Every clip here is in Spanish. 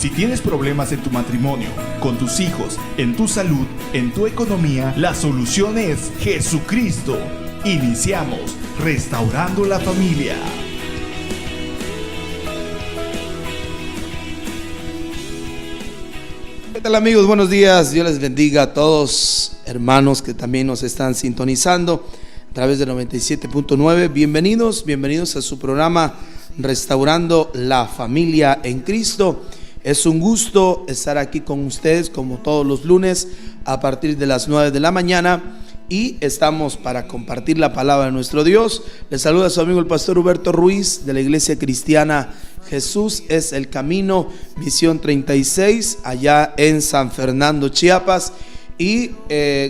Si tienes problemas en tu matrimonio, con tus hijos, en tu salud, en tu economía, la solución es Jesucristo. Iniciamos Restaurando la Familia. ¿Qué tal, amigos? Buenos días. Dios les bendiga a todos, hermanos que también nos están sintonizando a través de 97.9. Bienvenidos a su programa Restaurando la Familia en Cristo. Es un gusto estar aquí con ustedes como todos los lunes a partir de las 9 de la mañana y estamos para compartir la palabra de nuestro Dios. Les saluda a su amigo el pastor Huberto Ruiz de la Iglesia Cristiana Jesús es el Camino, Misión 36, allá en San Fernando, Chiapas, y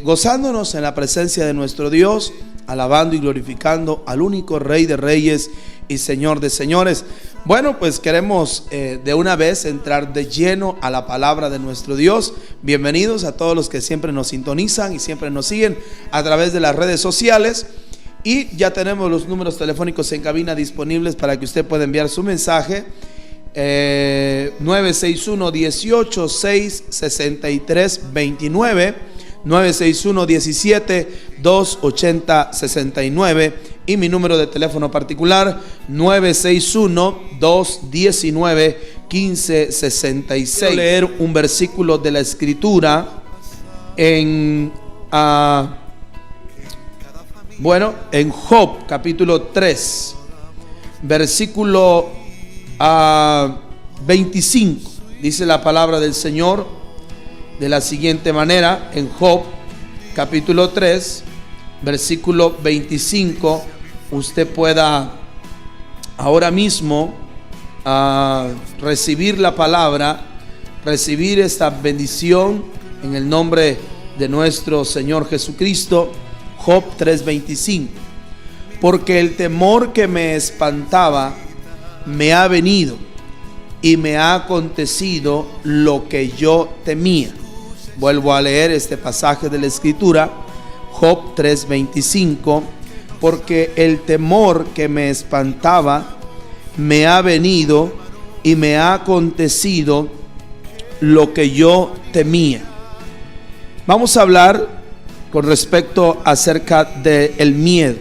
gozándonos en la presencia de nuestro Dios, alabando y glorificando al único Rey de Reyes y Señor de Señores. Bueno, pues queremos de una vez entrar de lleno a la palabra de nuestro Dios. Bienvenidos a todos los que siempre nos sintonizan y siempre nos siguen a través de las redes sociales. Y ya tenemos los números telefónicos en cabina disponibles para que usted pueda enviar su mensaje. 961-18-6-63-29, 961-17-280-69 y mi número de teléfono particular 961-219-1566. Quiero leer un versículo de la Escritura en Job capítulo 3 versículo 25. Dice la palabra del Señor de la siguiente manera, en Job capítulo 3 versículo 25. Usted pueda ahora mismo recibir la palabra, recibir esta bendición en el nombre de nuestro Señor Jesucristo. Job 3:25. Porque el temor que me espantaba me ha venido y me ha acontecido lo que yo temía. Vuelvo a leer este pasaje de la Escritura, Job 3:25. Porque el temor que me espantaba me ha venido y me ha acontecido lo que yo temía. Vamos a hablar con respecto acerca del miedo.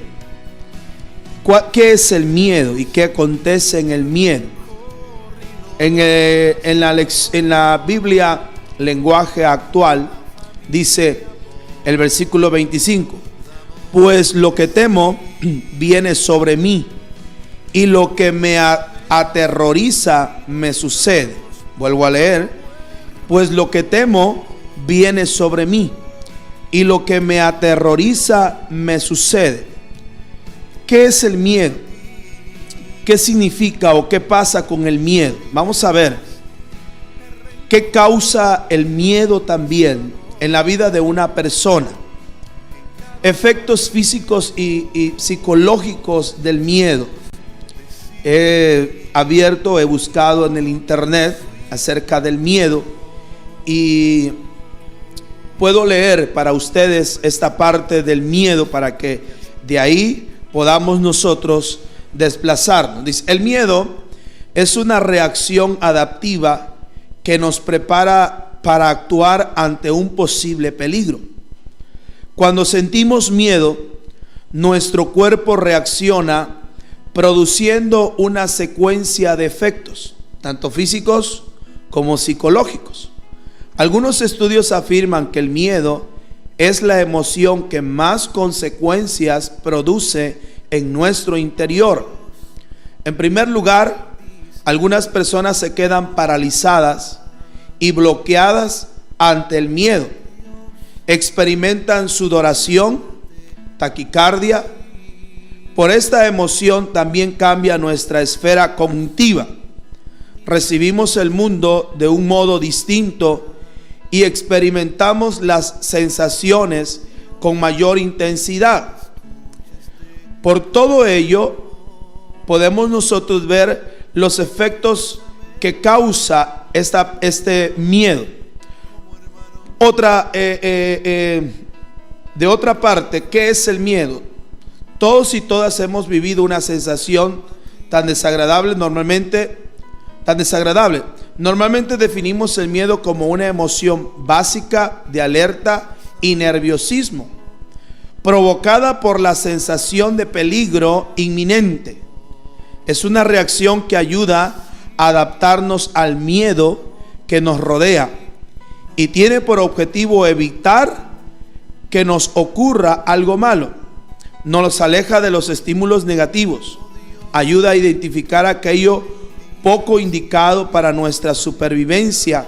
¿Qué es el miedo y qué acontece en el miedo? En la Biblia, lenguaje actual, dice el versículo 25: pues lo que temo viene sobre mí y lo que me aterroriza me sucede. Vuelvo a leer: pues lo que temo viene sobre mí y lo que me aterroriza me sucede. ¿Qué es el miedo? ¿Qué significa o qué pasa con el miedo? Vamos a ver qué causa el miedo también en la vida de una persona. Efectos físicos y psicológicos del miedo. He buscado en el internet acerca del miedo y puedo leer para ustedes esta parte del miedo para que de ahí podamos nosotros desplazarnos. Dice: el miedo es una reacción adaptiva que nos prepara para actuar ante un posible peligro. Cuando sentimos miedo, nuestro cuerpo reacciona produciendo una secuencia de efectos, tanto físicos como psicológicos. Algunos estudios afirman que el miedo es la emoción que más consecuencias produce en nuestro interior. En primer lugar, algunas personas se quedan paralizadas y bloqueadas ante el miedo. Experimentan sudoración, taquicardia. Por esta emoción también cambia nuestra esfera cognitiva. Recibimos el mundo de un modo distinto y experimentamos las sensaciones con mayor intensidad. Por todo ello, podemos nosotros ver los efectos que causa este miedo. De otra parte, ¿qué es el miedo? Todos y todas hemos vivido una sensación tan desagradable Normalmente definimos el miedo como una emoción básica de alerta y nerviosismo, provocada por la sensación de peligro inminente. Es una reacción que ayuda a adaptarnos al miedo que nos rodea y tiene por objetivo evitar que nos ocurra algo malo. Nos aleja de los estímulos negativos, ayuda a identificar aquello poco indicado para nuestra supervivencia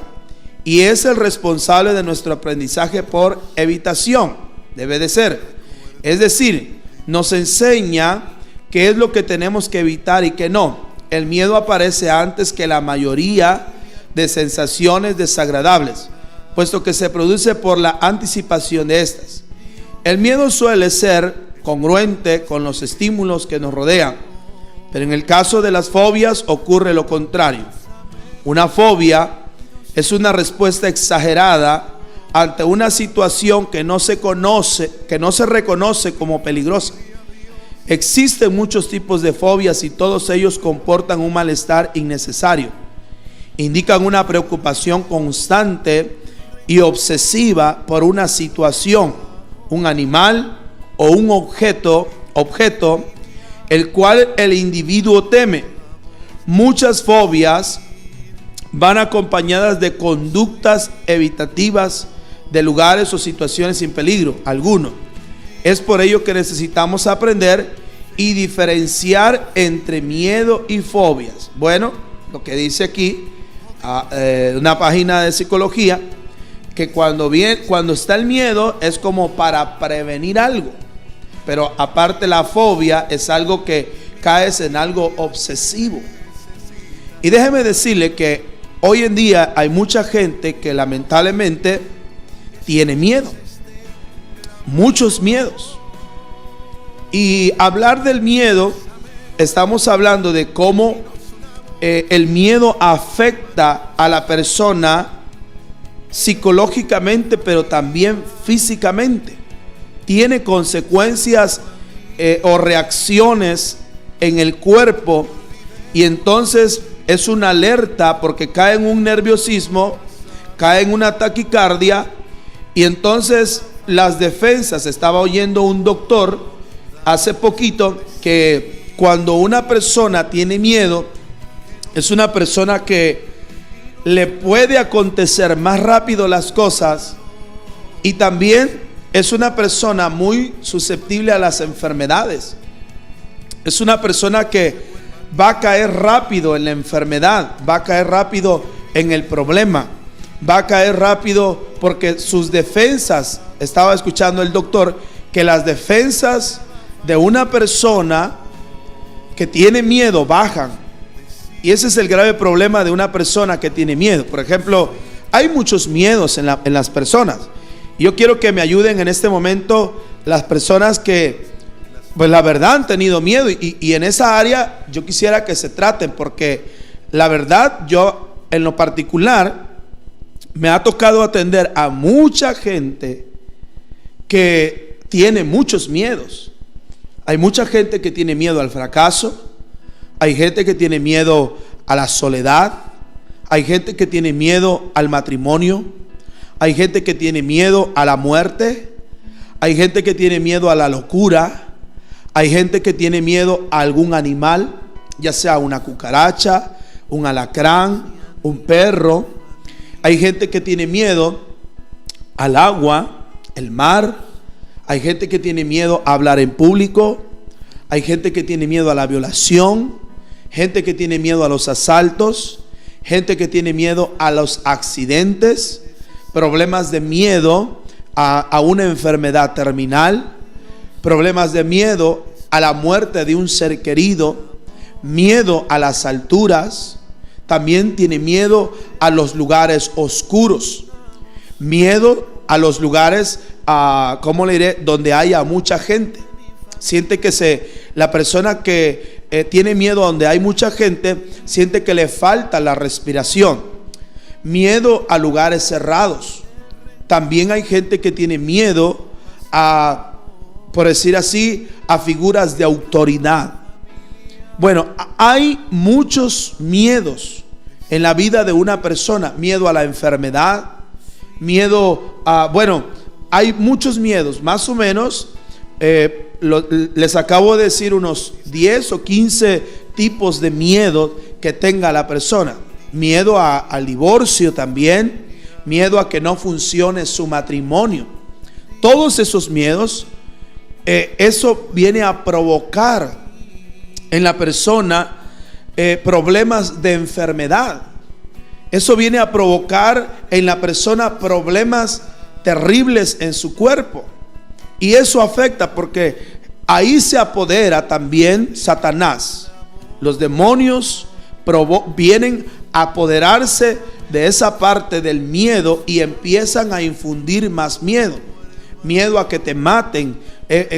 y es el responsable de nuestro aprendizaje por evitación. Debe de ser. Es decir, nos enseña qué es lo que tenemos que evitar y qué no. El miedo aparece antes que la mayoría de sensaciones desagradables, puesto que se produce por la anticipación de estas. El miedo suele ser congruente con los estímulos que nos rodean, pero en el caso de las fobias ocurre lo contrario. Una fobia es una respuesta exagerada ante una situación que no se reconoce como peligrosa. Existen muchos tipos de fobias y todos ellos comportan un malestar innecesario. Indican una preocupación constante y obsesiva por una situación, un animal o un objeto, el cual el individuo teme. Muchas fobias van acompañadas de conductas evitativas de lugares o situaciones sin peligro alguno. Es por ello que necesitamos aprender y diferenciar entre miedo y fobias. Bueno, lo que dice aquí una página de psicología, que cuando está el miedo es como para prevenir algo, pero aparte la fobia es algo que caes en algo obsesivo. Y déjeme decirle que hoy en día hay mucha gente que lamentablemente tiene miedo, muchos miedos. Y hablar del miedo, estamos hablando de cómo el miedo afecta a la persona psicológicamente, pero también físicamente. Tiene consecuencias o reacciones en el cuerpo, y entonces es una alerta porque cae en un nerviosismo, cae en una taquicardia, y entonces las defensas. Estaba oyendo un doctor hace poquito que cuando una persona tiene miedo, es una persona que le puede acontecer más rápido las cosas, y también es una persona muy susceptible a las enfermedades. Es una persona que va a caer rápido en la enfermedad, va a caer rápido en el problema, va a caer rápido porque sus defensas, estaba escuchando el doctor, que las defensas de una persona que tiene miedo bajan. Y ese es el grave problema de una persona que tiene miedo. Por ejemplo, hay muchos miedos en las personas. Yo quiero que me ayuden en este momento las personas que, pues la verdad, han tenido miedo. Y en esa área yo quisiera que se traten, porque la verdad, yo en lo particular me ha tocado atender a mucha gente que tiene muchos miedos. Hay mucha gente que tiene miedo al fracaso. Hay gente que tiene miedo a la soledad. Hay gente que tiene miedo al matrimonio. Hay gente que tiene miedo a la muerte. Hay gente que tiene miedo a la locura. Hay gente que tiene miedo a algún animal, ya sea una cucaracha, un alacrán, un perro. Hay gente que tiene miedo al agua, el mar. Hay gente que tiene miedo a hablar en público. Hay gente que tiene miedo a la violación. Gente que tiene miedo a los asaltos. Gente que tiene miedo a los accidentes. Problemas de miedo a una enfermedad terminal. Problemas de miedo a la muerte de un ser querido. Miedo a las alturas. También tiene miedo a los lugares oscuros. Miedo a los lugares, ¿cómo le diré?, donde haya mucha gente. Siente que la persona que tiene miedo a donde hay mucha gente, siente que le falta la respiración. Miedo a lugares cerrados. También hay gente que tiene miedo a, por decir así, a figuras de autoridad. Bueno, hay muchos miedos en la vida de una persona. Miedo a la enfermedad, miedo a, bueno, hay muchos miedos, más o menos. Les acabo de decir unos 10 o 15 tipos de miedo que tenga la persona. Miedo al divorcio también, miedo a que no funcione su matrimonio. Todos esos miedos, eso viene a provocar en la persona problemas de enfermedad. Eso viene a provocar en la persona problemas terribles en su cuerpo. Y eso afecta porque ahí se apodera también Satanás. Los demonios vienen a apoderarse de esa parte del miedo y empiezan a infundir más miedo. Miedo a que te maten.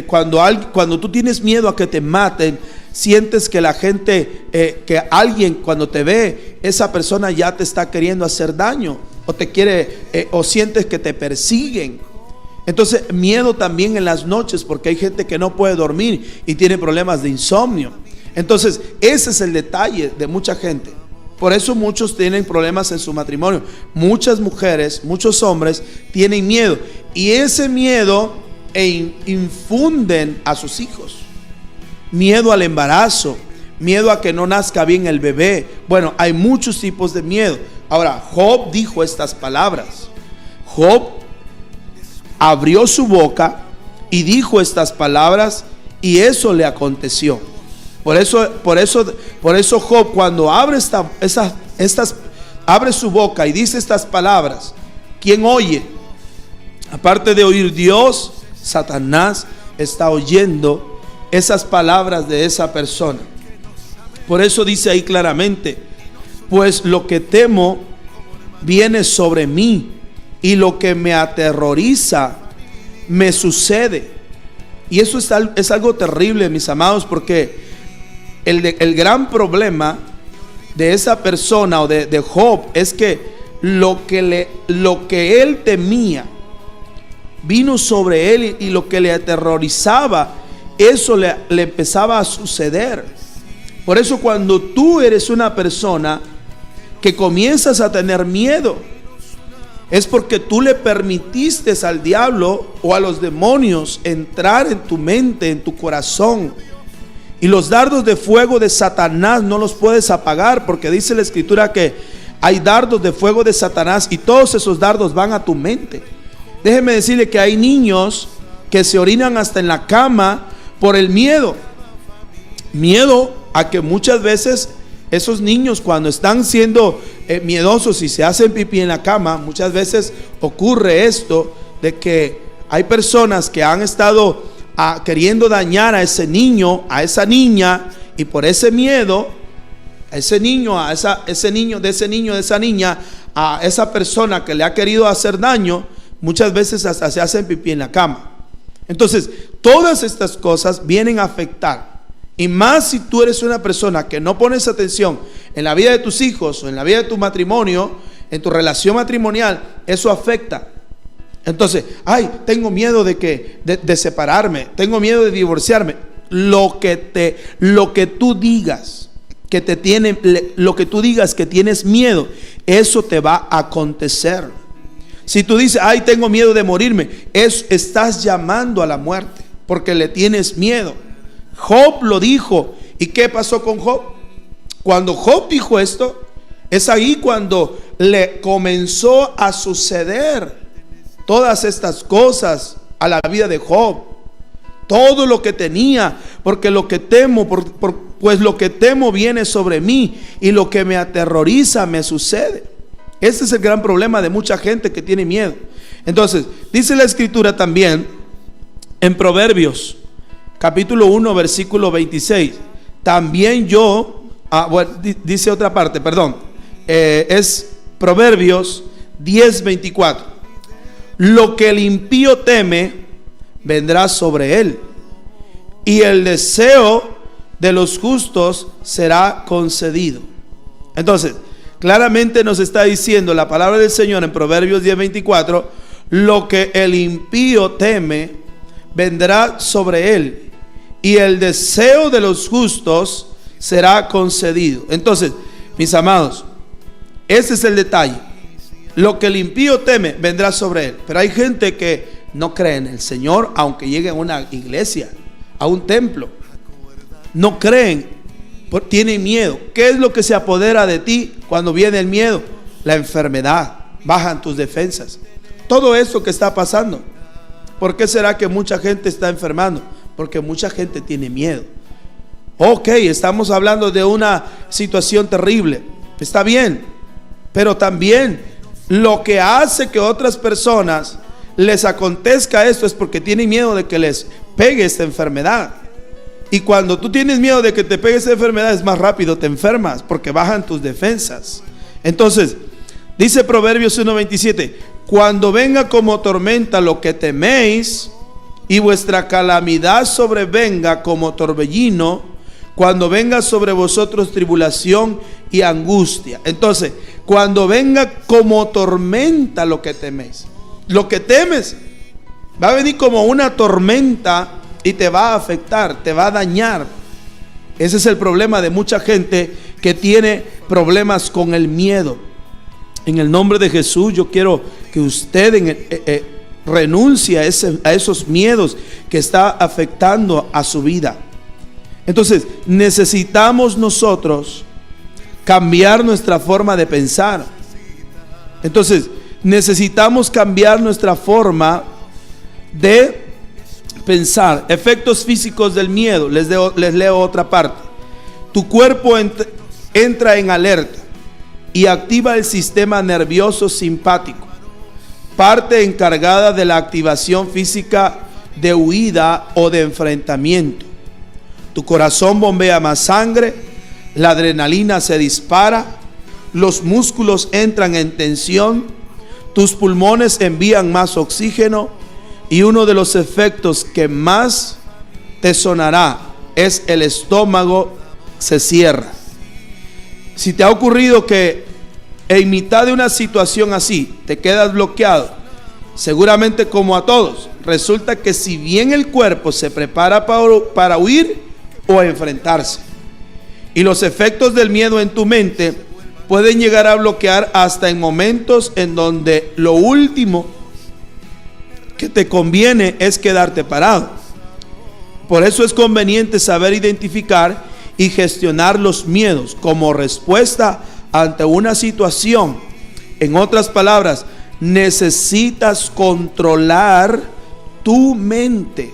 Cuando tú tienes miedo a que te maten, sientes que la gente, que alguien cuando te ve, esa persona ya te está queriendo hacer daño, o te quiere, o sientes que te persiguen. Entonces, miedo también en las noches, porque hay gente que no puede dormir y tiene problemas de insomnio. Entonces, ese es el detalle de mucha gente. Por eso muchos tienen problemas en su matrimonio. Muchas mujeres, muchos hombres tienen miedo, y ese miedo infunden a sus hijos. Miedo al embarazo, miedo a que no nazca bien el bebé. Bueno, hay muchos tipos de miedo. Ahora, Job dijo estas palabras. Job abrió su boca y dijo estas palabras, y eso le aconteció. Por eso Job, cuando abre abre su boca y dice estas palabras, ¿quién oye? Aparte de oír Dios, Satanás está oyendo esas palabras de esa persona. Por eso dice ahí claramente: pues lo que temo viene sobre mí, y lo que me aterroriza me sucede. Y eso es algo terrible, mis amados, porque el gran problema de esa persona o de Job es que lo que él temía vino sobre él, y lo que le aterrorizaba, eso le empezaba a suceder. Por eso, cuando tú eres una persona que comienzas a tener miedo, es porque tú le permitiste al diablo o a los demonios entrar en tu mente, en tu corazón. Y los dardos de fuego de Satanás no los puedes apagar, porque dice la Escritura que hay dardos de fuego de Satanás, y todos esos dardos van a tu mente. Déjeme decirle que hay niños que se orinan hasta en la cama por el miedo. Miedo a que muchas veces esos niños, cuando están siendo miedosos y se hacen pipí en la cama, muchas veces ocurre esto de que hay personas que han estado queriendo dañar a ese niño, a esa niña, y por ese miedo, a ese niño, a esa niña, a esa persona que le ha querido hacer daño, muchas veces hasta se hacen pipí en la cama. Entonces, todas estas cosas vienen a afectar. Y más si tú eres una persona que no pones atención en la vida de tus hijos o en la vida de tu matrimonio, en tu relación matrimonial, eso afecta. Entonces, tengo miedo de separarme, tengo miedo de divorciarme. Lo que tú digas que tienes miedo, eso te va a acontecer. Si tú dices, tengo miedo de morirme, estás llamando a la muerte, porque le tienes miedo. Job lo dijo. ¿Y qué pasó con Job? Cuando Job dijo esto, es ahí cuando le comenzó a suceder todas estas cosas a la vida de Job. Todo lo que tenía, porque lo que temo, pues lo que temo viene sobre mí, y lo que me aterroriza me sucede. Este es el gran problema de mucha gente que tiene miedo. Entonces, dice la Escritura también en Proverbios capítulo 1, versículo 26. También yo, dice otra parte, perdón, es Proverbios 10, 24. Lo que el impío teme vendrá sobre él, y el deseo de los justos será concedido. Entonces, claramente nos está diciendo la palabra del Señor en Proverbios 10, 24, lo que el impío teme vendrá sobre él, y el deseo de los justos será concedido. Entonces, mis amados, Ese es el detalle. Lo que el impío teme vendrá sobre él. Pero hay gente que no cree en el Señor, aunque llegue a una iglesia, a un templo. No creen, tienen miedo. ¿Qué es lo que se apodera de ti cuando viene el miedo? La enfermedad, bajan tus defensas. Todo eso que está pasando. ¿Por qué será que mucha gente está enfermando? Porque mucha gente tiene miedo. Ok, estamos hablando de una situación terrible. Está bien, pero también lo que hace que otras personas les acontezca esto es porque tienen miedo de que les pegue esta enfermedad. Y cuando tú tienes miedo de que te pegue esta enfermedad, es más rápido te enfermas porque bajan tus defensas. Entonces, dice Proverbios 1:27, cuando venga como tormenta lo que teméis y vuestra calamidad sobrevenga como torbellino, cuando venga sobre vosotros tribulación y angustia. Entonces, cuando venga como tormenta lo que teméis, lo que temes va a venir como una tormenta y te va a afectar, te va a dañar. Ese es el problema de mucha gente que tiene problemas con el miedo. En el nombre de Jesús yo quiero que usted renuncie a esos miedos que está afectando a su vida. Entonces necesitamos nosotros cambiar nuestra forma de pensar. Entonces necesitamos cambiar nuestra forma de pensar. Efectos físicos del miedo. Les leo otra parte. Tu cuerpo entra en alerta y activa el sistema nervioso simpático, parte encargada de la activación física de huida o de enfrentamiento. Tu corazón bombea más sangre, la adrenalina se dispara, los músculos entran en tensión, tus pulmones envían más oxígeno y uno de los efectos que más te sonará es el estómago se cierra. Si te ha ocurrido que en mitad de una situación así te quedas bloqueado, seguramente como a todos, resulta que si bien el cuerpo se prepara para huir o enfrentarse, y los efectos del miedo en tu mente pueden llegar a bloquear hasta en momentos en donde lo último que te conviene es quedarte parado. Por eso es conveniente saber identificar y gestionar los miedos como respuesta ante una situación. En otras palabras, necesitas controlar tu mente.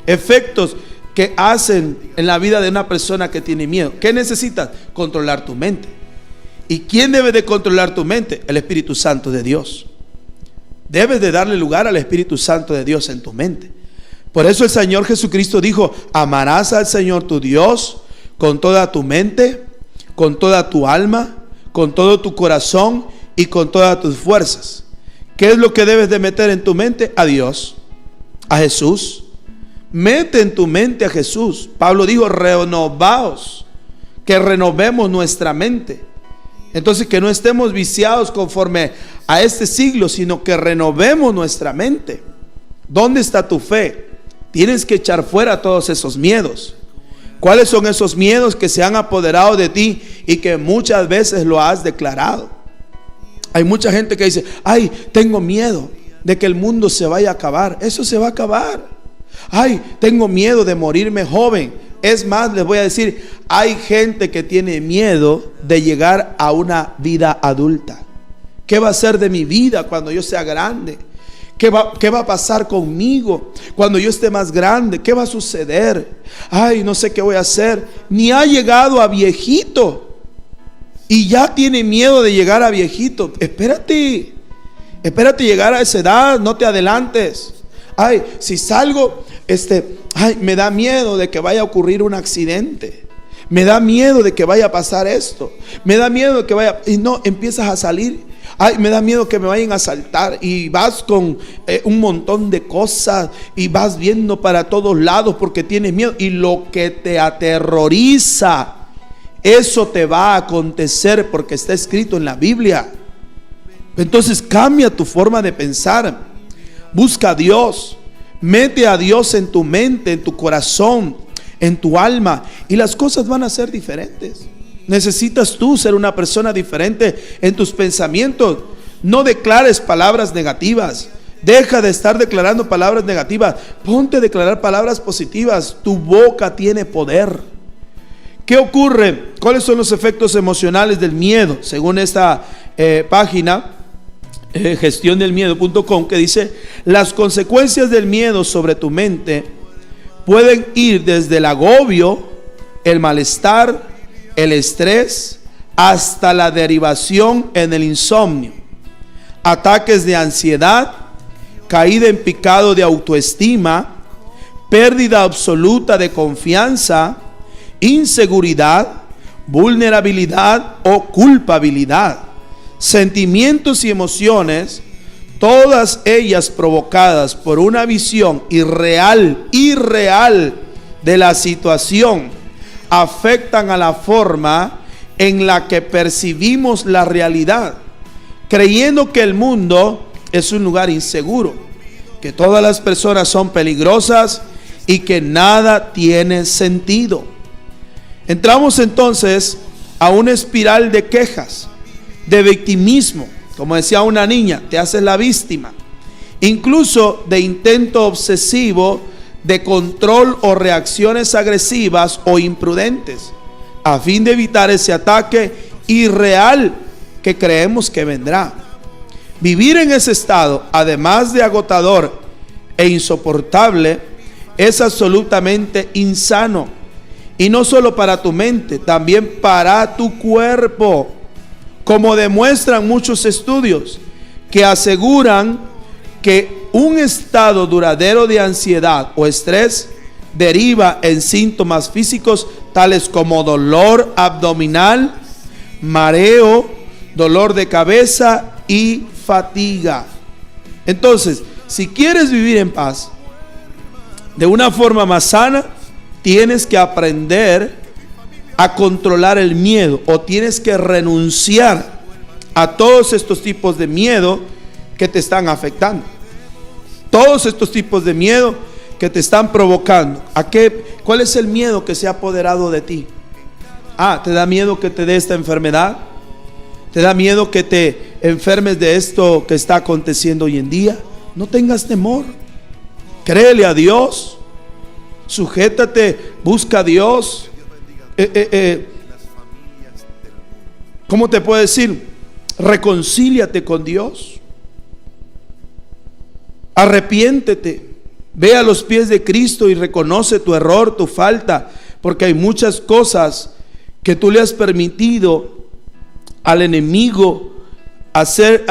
Efectos que hacen en la vida de una persona que tiene miedo. ¿Qué necesitas? Controlar tu mente. ¿Y quién debe de controlar tu mente? El Espíritu Santo de Dios. Debes de darle lugar al Espíritu Santo de Dios en tu mente. Por eso el Señor Jesucristo dijo: amarás al Señor tu Dios con toda tu mente, con toda tu alma, con todo tu corazón y con todas tus fuerzas. ¿Qué es lo que debes de meter en tu mente? A Dios, a Jesús. Mete en tu mente a Jesús. Pablo dijo: renovaos, que renovemos nuestra mente. Entonces, que no estemos viciados conforme a este siglo, sino que renovemos nuestra mente. ¿Dónde está tu fe? Tienes que echar fuera todos esos miedos. ¿Cuáles son esos miedos que se han apoderado de ti y que muchas veces lo has declarado? Hay mucha gente que dice: ay, tengo miedo de que el mundo se vaya a acabar. Eso se va a acabar. Ay, tengo miedo de morirme joven. Es más, les voy a decir, hay gente que tiene miedo de llegar a una vida adulta. ¿Qué va a ser de mi vida cuando yo sea grande? ¿Qué va a pasar conmigo cuando yo esté más grande? ¿Qué va a suceder? Ay, no sé qué voy a hacer. Ni ha llegado a viejito y ya tiene miedo de llegar a viejito. Espérate llegar a esa edad, no te adelantes. Ay, si salgo, ay, me da miedo de que vaya a ocurrir un accidente. Me da miedo de que vaya a pasar esto. Me da miedo de que vaya, y no, empiezas a salir. Ay, me da miedo que me vayan a asaltar. Y vas con un montón de cosas y vas viendo para todos lados porque tienes miedo. Y lo que te aterroriza, eso te va a acontecer porque está escrito en la Biblia. Entonces cambia tu forma de pensar. Busca a Dios. Mete a Dios en tu mente, en tu corazón, en tu alma, y las cosas van a ser diferentes. Necesitas tú ser una persona diferente en tus pensamientos. No declares palabras negativas. Deja de estar declarando palabras negativas. Ponte a declarar palabras positivas. Tu boca tiene poder. ¿Qué ocurre? ¿Cuáles son los efectos emocionales del miedo? Según esta página, gestiondelmiedo.com, que dice: las consecuencias del miedo sobre tu mente pueden ir desde el agobio, el malestar, el estrés, hasta la derivación en el insomnio, ataques de ansiedad, caída en picado de autoestima, pérdida absoluta de confianza, inseguridad, vulnerabilidad o culpabilidad, sentimientos y emociones, todas ellas provocadas por una visión irreal de la situación, afectan a la forma en la que percibimos la realidad, creyendo que el mundo es un lugar inseguro, que todas las personas son peligrosas y que nada tiene sentido. Entramos entonces a una espiral de quejas, de victimismo. Como decía una niña, te haces la víctima. Incluso de intento obsesivo de control o reacciones agresivas o imprudentes, a fin de evitar ese ataque irreal que creemos que vendrá. Vivir en ese estado, además de agotador e insoportable, es absolutamente insano. Y no solo para tu mente, también para tu cuerpo, como demuestran muchos estudios que aseguran que un estado duradero de ansiedad o estrés deriva en síntomas físicos tales como dolor abdominal, mareo, dolor de cabeza y fatiga. Entonces, si quieres vivir en paz de una forma más sana, tienes que aprender a controlar el miedo, o tienes que renunciar a todos estos tipos de miedo que te están afectando. Todos estos tipos de miedo que te están provocando. ¿Cuál es el miedo que se ha apoderado de ti? ¿Te da miedo que te dé esta enfermedad? ¿Te da miedo que te enfermes de esto que está aconteciendo hoy en día? No tengas temor. Créele a Dios. Sujétate, busca a Dios. ¿Cómo te puedo decir? Reconcíliate con Dios. Arrepiéntete. Ve a los pies de Cristo y reconoce tu error, tu falta, porque hay muchas cosas que tú le has permitido al enemigo hacer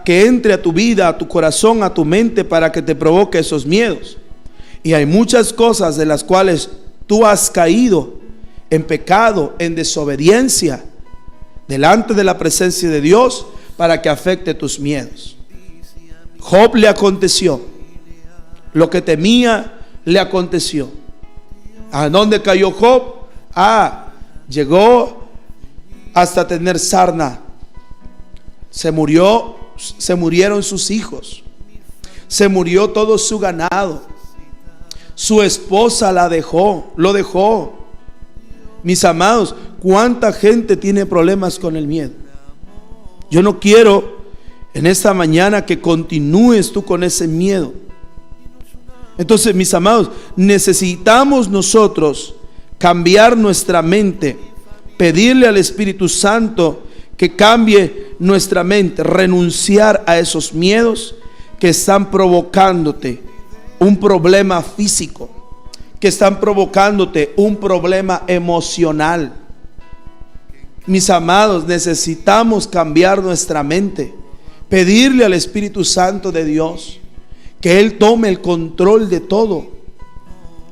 que entre a tu vida, a tu corazón, a tu mente, para que te provoque esos miedos. Y hay muchas cosas de las cuales tú has caído en pecado, en desobediencia, delante de la presencia de Dios, para que afecte tus miedos. Job le aconteció lo que temía, le aconteció. ¿A dónde cayó Job? Llegó hasta tener sarna. Se murieron sus hijos, se murió todo su ganado. Su esposa lo dejó. Mis amados, ¿cuánta gente tiene problemas con el miedo? Yo no quiero en esta mañana que continúes tú con ese miedo. Entonces, mis amados, necesitamos nosotros cambiar nuestra mente, pedirle al Espíritu Santo que cambie nuestra mente, renunciar a esos miedos que están provocándote un problema físico, que están provocándote un problema emocional. Mis amados, necesitamos cambiar nuestra mente, pedirle al Espíritu Santo de Dios que Él tome el control de todo,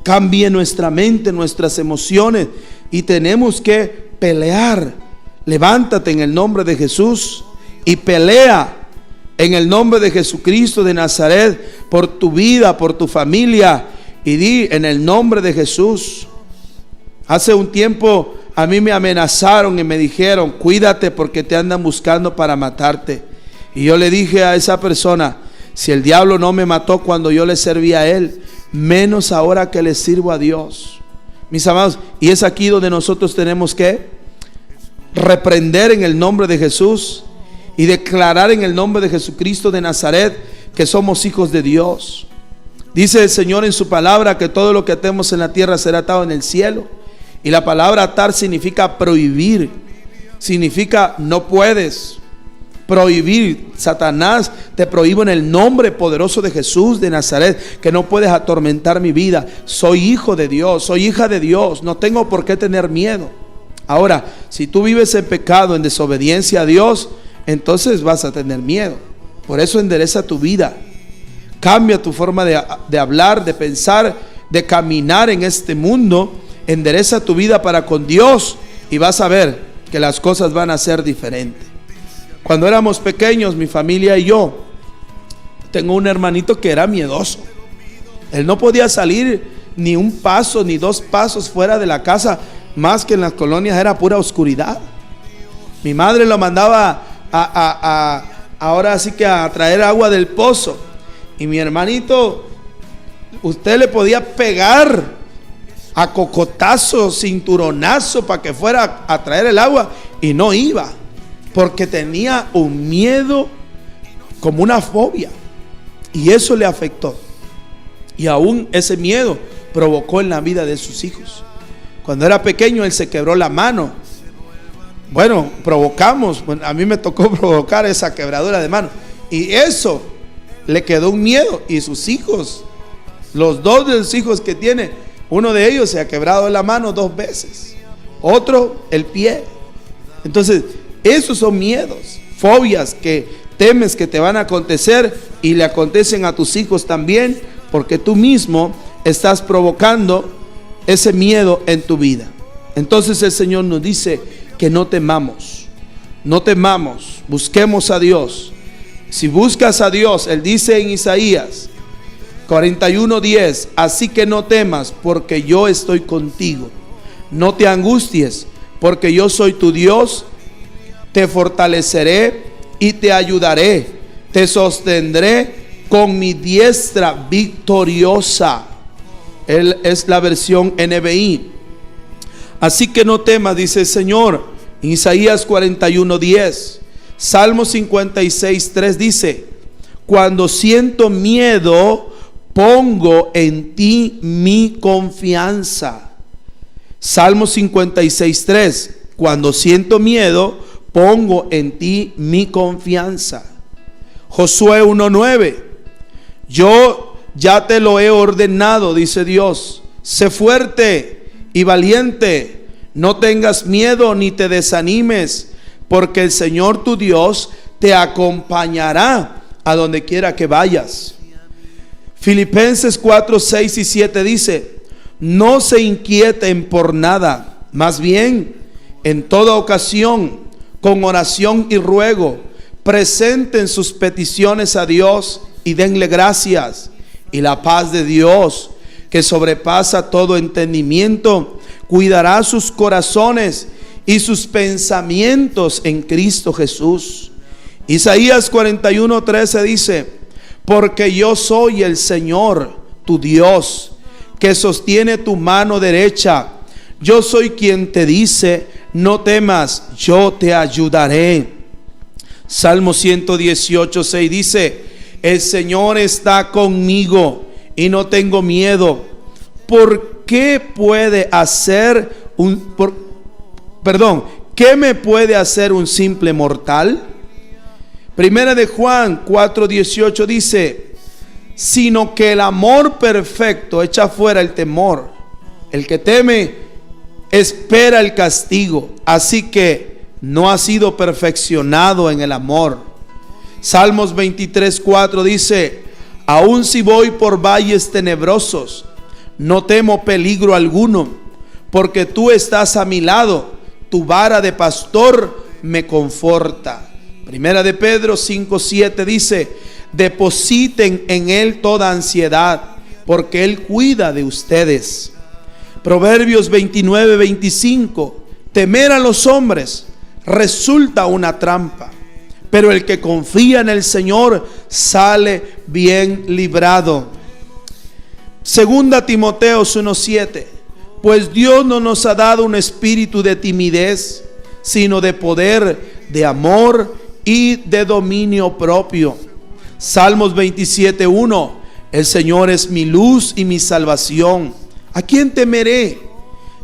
cambie nuestra mente, nuestras emociones, y tenemos que pelear. Levántate en el nombre de Jesús y pelea en el nombre de Jesucristo de Nazaret por tu vida, por tu familia, y di: en el nombre de Jesús. Hace un tiempo a mí me amenazaron y me dijeron: cuídate porque te andan buscando para matarte. Y yo le dije a esa persona: si el diablo no me mató cuando yo le serví a él, menos ahora que le sirvo a Dios. Mis amados, y es aquí donde nosotros tenemos que reprender en el nombre de Jesús y declarar en el nombre de Jesucristo de Nazaret que somos hijos de Dios. Dice el Señor en su palabra que todo lo que atemos en la tierra será atado en el cielo. Y la palabra atar significa prohibir, significa no puedes. Prohibir. Satanás, te prohíbo en el nombre poderoso de Jesús de Nazaret que no puedes atormentar mi vida. Soy hijo de Dios, soy hija de Dios, no tengo por qué tener miedo. Ahora, si tú vives en pecado, en desobediencia a Dios, entonces vas a tener miedo. Por eso endereza tu vida, cambia tu forma de hablar, de pensar, de caminar en este mundo. Endereza tu vida para con Dios y vas a ver que las cosas van a ser diferentes. Cuando éramos pequeños, mi familia y yo, tengo un hermanito que era miedoso. Él no podía salir ni un paso ni dos pasos fuera de la casa, más que en las colonias era pura oscuridad. Mi madre lo mandaba ahora sí que a traer agua del pozo. Y mi hermanito, usted le podía pegar a cocotazo, cinturonazo para que fuera a traer el agua y no iba, porque tenía un miedo, como una fobia, y eso le afectó. Y aún ese miedo provocó en la vida de sus hijos. Cuando era pequeño él se quebró la mano. Bueno, a mí me tocó provocar esa quebradura de mano, y eso le quedó un miedo. Y sus hijos, los dos de los hijos que tiene, uno de ellos se ha quebrado la mano 2 veces, otro el pie. Entonces esos son miedos, fobias que temes que te van a acontecer y le acontecen a tus hijos también, porque tú mismo estás provocando ese miedo en tu vida. Entonces el Señor nos dice que no temamos, busquemos a Dios. Si buscas a Dios, Él dice en Isaías 41:10, así que no temas, porque yo estoy contigo. No te angusties, porque yo soy tu Dios. Te fortaleceré y te ayudaré. Te sostendré con mi diestra victoriosa. Él es la versión NBI. Así que no temas, dice el Señor. Isaías 41:10. Salmo 56:3 dice: cuando siento miedo, pongo en ti mi confianza. Salmo 56:3. Cuando siento miedo, pongo en ti mi confianza. Josué 1:9. Yo ya te lo he ordenado, dice Dios. Sé fuerte y valiente. No tengas miedo ni te desanimes, porque el Señor tu Dios te acompañará a donde quiera que vayas. Filipenses 4:6-7 dice: no se inquieten por nada, más bien en toda ocasión, con oración y ruego, presenten sus peticiones a Dios y denle gracias. Y la paz de Dios, que sobrepasa todo entendimiento, cuidará sus corazones y sus pensamientos en Cristo Jesús. Isaías 41:13 dice: porque yo soy el Señor, tu Dios, que sostiene tu mano derecha. Yo soy quien te dice: no temas, yo te ayudaré. Salmo 118:6 dice: el Señor está conmigo y no tengo miedo. ¿Qué me puede hacer un simple mortal? Primera de Juan 4:18 dice: sino que el amor perfecto echa fuera el temor. El que teme espera el castigo, así que no ha sido perfeccionado en el amor. Salmos 23:4 dice: aun si voy por valles tenebrosos, no temo peligro alguno, porque tú estás a mi lado, tu vara de pastor me conforta. Primera de Pedro 5:7 dice: depositen en Él toda ansiedad, porque Él cuida de ustedes. Proverbios 29:25: temer a los hombres resulta una trampa, pero el que confía en el Señor sale bien librado. Segunda Timoteo 1:7: pues Dios no nos ha dado un espíritu de timidez, sino de poder, de amor y de dominio propio. Salmos 27:1. El Señor es mi luz y mi salvación. ¿A quién temeré?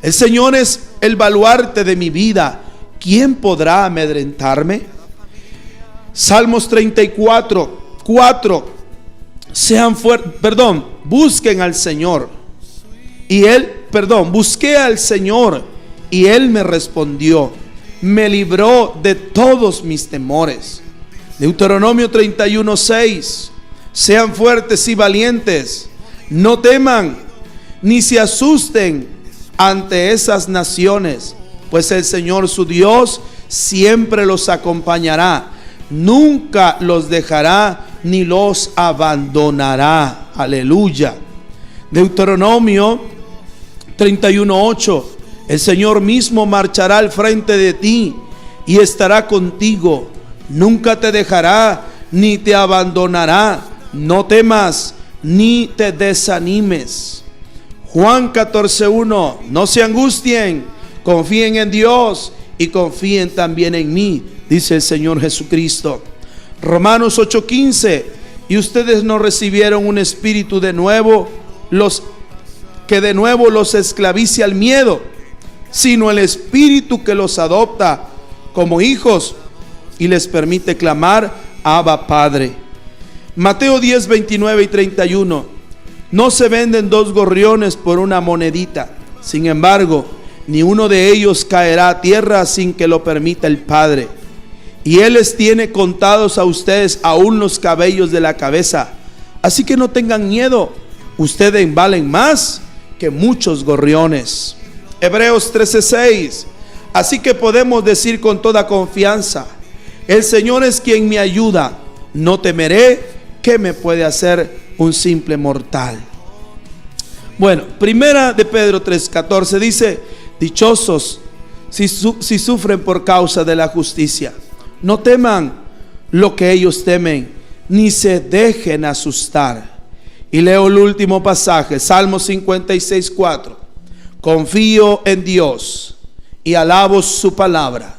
El Señor es el baluarte de mi vida. ¿Quién podrá amedrentarme? Salmos 34:4. Busquen al Señor. Busqué al Señor y Él me respondió. Me libró de todos mis temores. Deuteronomio 31:6. Sean fuertes y valientes. No teman ni se asusten ante esas naciones, pues el Señor su Dios siempre los acompañará. Nunca los dejará ni los abandonará. Aleluya. Deuteronomio 31:8. El Señor mismo marchará al frente de ti y estará contigo. Nunca te dejará ni te abandonará. No temas ni te desanimes. Juan 14:1. No se angustien, confíen en Dios y confíen también en mí, dice el Señor Jesucristo. Romanos 8:15. Y ustedes no recibieron un espíritu de nuevo, que de nuevo los esclavice al miedo, sino el espíritu que los adopta como hijos y les permite clamar: Abba, Padre. Mateo 10:29 y 31. No se venden 2 gorriones por una monedita. Sin embargo, ni uno de ellos caerá a tierra sin que lo permita el Padre. Y Él les tiene contados a ustedes aún los cabellos de la cabeza. Así que no tengan miedo. Ustedes valen más que muchos gorriones. Hebreos 13:6. Así que podemos decir con toda confianza: el Señor es quien me ayuda. No temeré. ¿Qué me puede hacer un simple mortal? Bueno, primera de Pedro 3:14 dice: dichosos si sufren por causa de la justicia. No teman lo que ellos temen, ni se dejen asustar. Y leo el último pasaje, Salmo 56:4. Confío en Dios y alabo su palabra.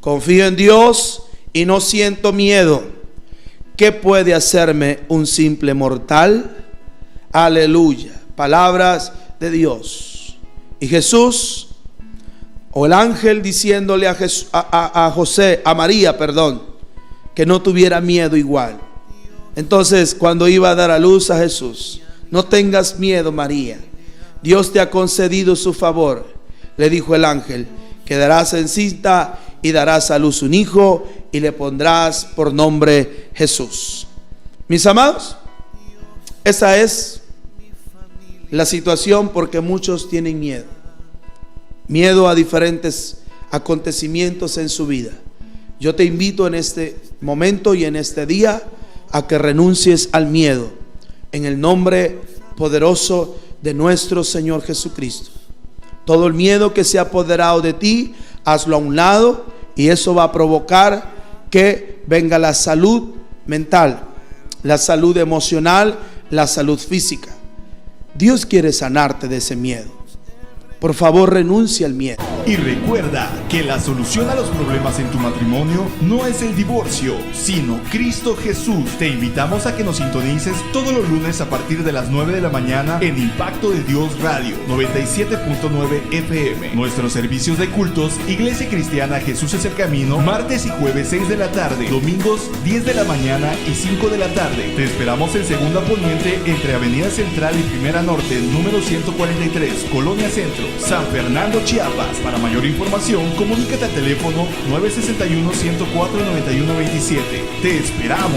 Confío en Dios y no siento miedo. ¿Qué puede hacerme un simple mortal? Aleluya. Palabras de Dios. Y Jesús, o el ángel diciéndole a María, que no tuviera miedo igual. Entonces, cuando iba a dar a luz a Jesús: no tengas miedo, María, Dios te ha concedido su favor. Le dijo el ángel: quedarás encinta y darás a luz un hijo y le pondrás por nombre Jesús. Mis amados, esa es la situación porque muchos tienen miedo. Miedo a diferentes acontecimientos en su vida. Yo te invito en este momento y en este día a que renuncies al miedo en el nombre poderoso de nuestro Señor Jesucristo. Todo el miedo que se ha apoderado de ti, hazlo a un lado, y eso va a provocar que venga la salud mental, la salud emocional, la salud física. Dios quiere sanarte de ese miedo. Por favor, renuncia al miedo. Y recuerda que la solución a los problemas en tu matrimonio no es el divorcio, sino Cristo Jesús. Te invitamos a que nos sintonices todos los lunes a partir de las 9 de la mañana en Impacto de Dios Radio 97.9 FM. Nuestros servicios de cultos: Iglesia Cristiana Jesús es el Camino, martes y jueves 6 de la tarde, domingos 10 de la mañana y 5 de la tarde. Te esperamos en Segunda Poniente, entre Avenida Central y Primera Norte, número 143, Colonia Centro, San Fernando, Chiapas. Para mayor información, comunícate al teléfono 961-104-9127. ¡Te esperamos!